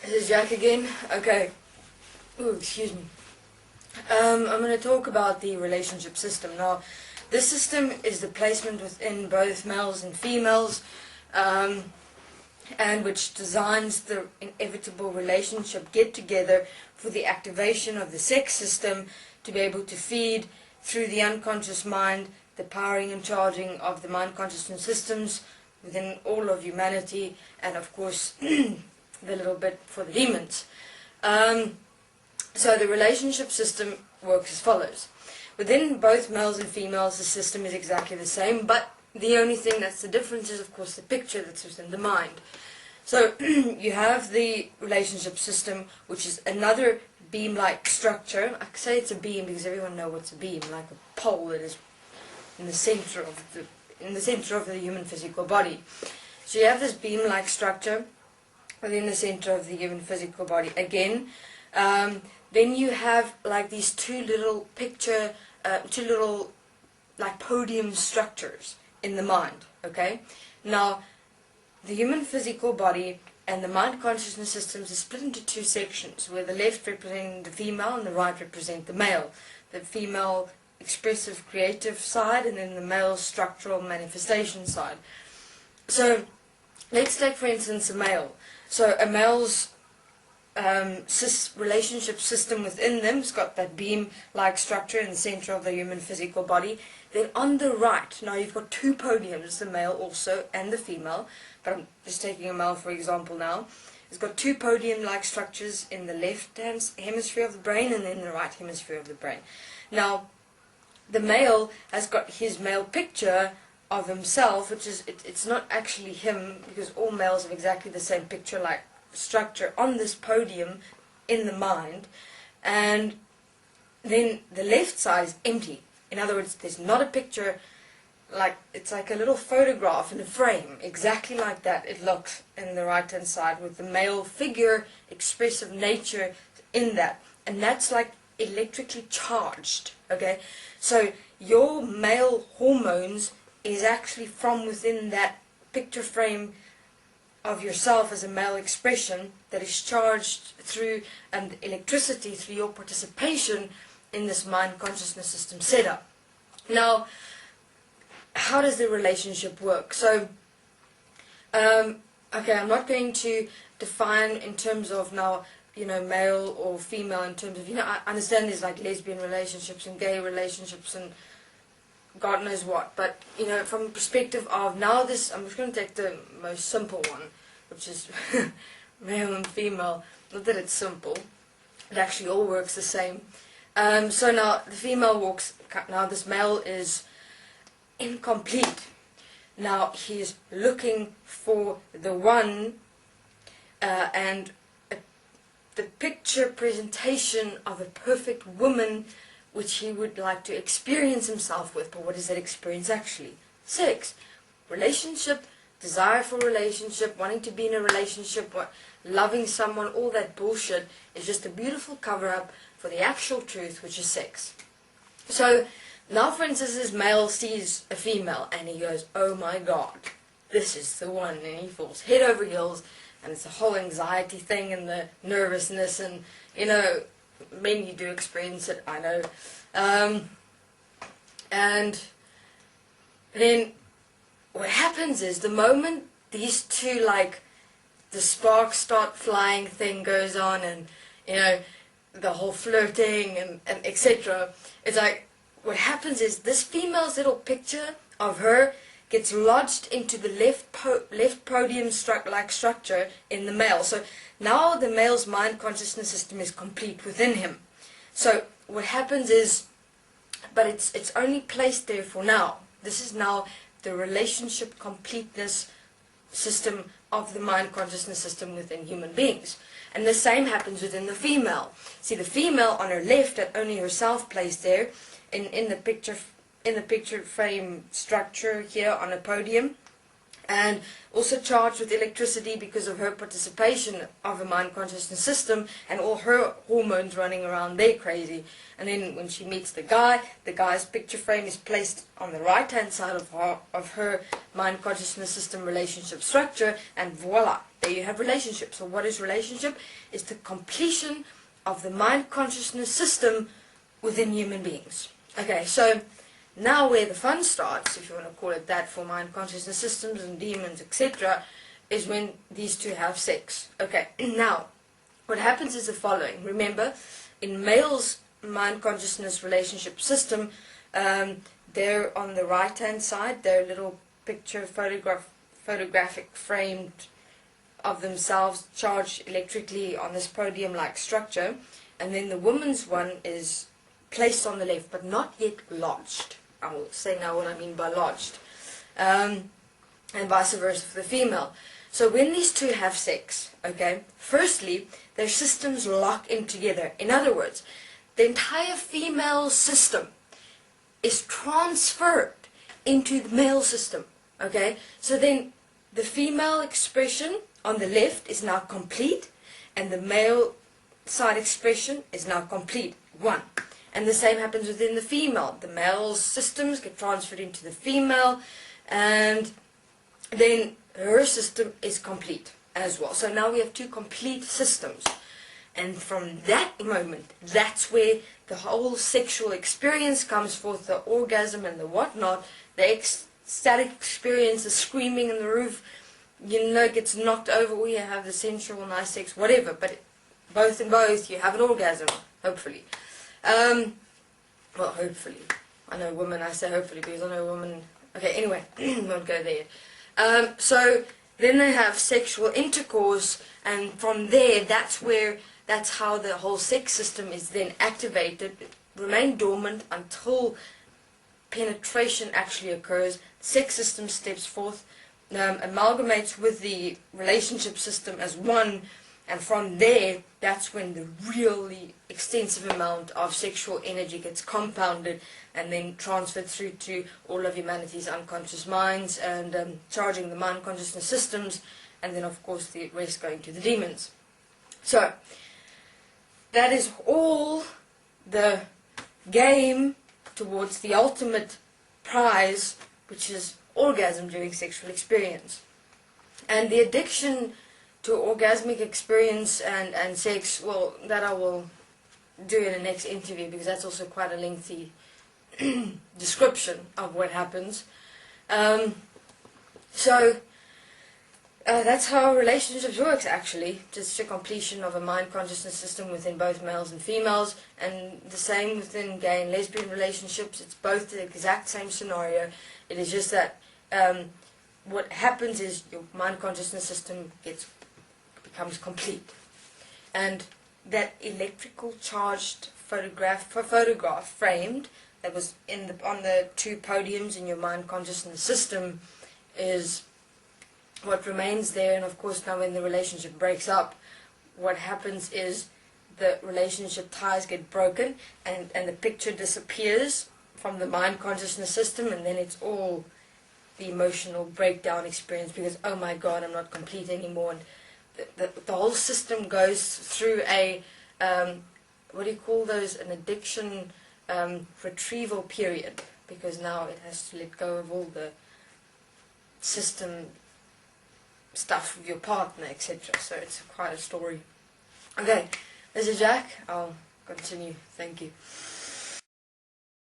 This is Jack again. Okay. Ooh, excuse me. I'm going to talk about the relationship system. Now, this system is the placement within both males and females, and which designs the inevitable relationship get-together for the activation of the sex system to be able to feed through the unconscious mind, the powering and charging of the mind consciousness systems within all of humanity, and of course the little bit for the demons. So the relationship system works as follows. Within both males and females, the system is exactly the same, but the only thing that's the difference is, of course, the picture that's within the mind. So you have the relationship system, which is another beam-like structure. I say it's a beam because everyone knows what's a beam, like a pole that is in the center of the human physical body. So you have this beam-like structure within the center of the human physical body. Again, then you have like these two little like podium structures in the mind. Okay, now the human physical body and the mind consciousness systems is split into two sections, where the left represents the female and the right represents the male. The female expressive creative side, and then the male structural manifestation side. So let's take for instance a male. So a male's relationship system within them has got that beam-like structure in the center of the human physical body. Then on the right, now you've got two podiums, the male also and the female, but I'm just taking a male for example now. It's got two podium-like structures in the left hemisphere of the brain and then the right hemisphere of the brain. Now the male has got his male picture of himself, which is, it's not actually him, because all males have exactly the same picture-like structure on this podium in the mind, and then the left side is empty. In other words, there's not a picture, like it's like a little photograph in a frame, exactly like that it looks in the right hand side, with the male figure, expressive nature in that, and that's like electrically charged. Okay, so your male hormones is actually from within that picture frame of yourself as a male expression that is charged through electricity through your participation in this mind consciousness system setup. Now, how does the relationship work? So, okay, I'm not going to define in terms of now, male or female, in terms of, I understand there's like lesbian relationships and gay relationships and God knows what, but from the perspective of now this, I'm just going to take the most simple one, which is male and female. Not that it's simple, it actually all works the same. So now the female now this male is incomplete. Now he's looking for the one, and the picture presentation of a perfect woman which he would like to experience himself with. But what is that experience actually? Sex, relationship, desire for relationship, wanting to be in a relationship, loving someone, all that bullshit is just a beautiful cover-up for the actual truth, which is sex. So now for instance this male sees a female and he goes, oh my god, this is the one, and he falls head over heels, and it's a whole anxiety thing and the nervousness, and many do experience it, I know. And then what happens is the moment these two, like, the sparks start flying thing goes on, and, the whole flirting and etc. It's like, what happens is this female's little picture of her gets lodged into the left podium like structure in the male. So now the male's mind consciousness system is complete within him. So what happens is, but it's only placed there for now. This is now the relationship completeness system of the mind consciousness system within human beings. And the same happens within the female. See, the female on her left had only herself placed there in the picture frame structure here on a podium, and also charged with electricity because of her participation of a mind consciousness system and all her hormones running around there crazy. And then when she meets the guy's picture frame is placed on the right hand side of her mind consciousness system relationship structure, and voila, there you have relationship. So what is relationship? It's the completion of the mind consciousness system within human beings. Okay, so now where the fun starts, if you want to call it that, for mind consciousness systems and demons, etc., is when these two have sex. Okay, now, what happens is the following. Remember, in males' mind consciousness relationship system, they're on the right hand side, they're little picture photographic framed of themselves charged electrically on this podium-like structure, and then the woman's one is placed on the left, but not yet lodged. I will say now what I mean by lodged. And vice versa for the female. So when these two have sex, okay, firstly, their systems lock in together. In other words, the entire female system is transferred into the male system, okay? So then the female expression on the left is now complete, and the male side expression is now complete. One. And the same happens within the female. The male systems get transferred into the female, and then her system is complete as well. So now we have two complete systems. And from that moment, that's where the whole sexual experience comes forth, the orgasm and the whatnot, the ecstatic experience, the screaming in the roof, gets knocked over, or you have the sensual, nice sex, whatever. But both in both, you have an orgasm, hopefully. Well, hopefully. I know women, I say hopefully because I know women. Okay, anyway, won't go there yet. So then they have sexual intercourse, and from there, that's how the whole sex system is then activated, remain dormant until penetration actually occurs. The sex system steps forth, amalgamates with the relationship system as one, and from there, that's when the really extensive amount of sexual energy gets compounded and then transferred through to all of humanity's unconscious minds and charging the mind consciousness systems, and then of course the rest going to the demons. So, that is all the game towards the ultimate prize, which is orgasm during sexual experience. And the addiction to orgasmic experience and sex, well, that I will do in the next interview, because that's also quite a lengthy description of what happens. That's how relationships works, actually. Just a completion of a mind consciousness system within both males and females, and the same within gay and lesbian relationships. It's both the exact same scenario. It is just that what happens is your mind consciousness system becomes complete, and that electrical charged photograph framed that was on the two podiums in your mind consciousness system is what remains there. And of course, now when the relationship breaks up, what happens is the relationship ties get broken, and the picture disappears from the mind consciousness system, and then it's all the emotional breakdown experience because, oh my God, I'm not complete anymore. And the whole system goes through a, what do you call those, an addiction retrieval period, because now it has to let go of all the system stuff with your partner, etc. So it's quite a story. Okay, this is Jack. I'll continue. Thank you.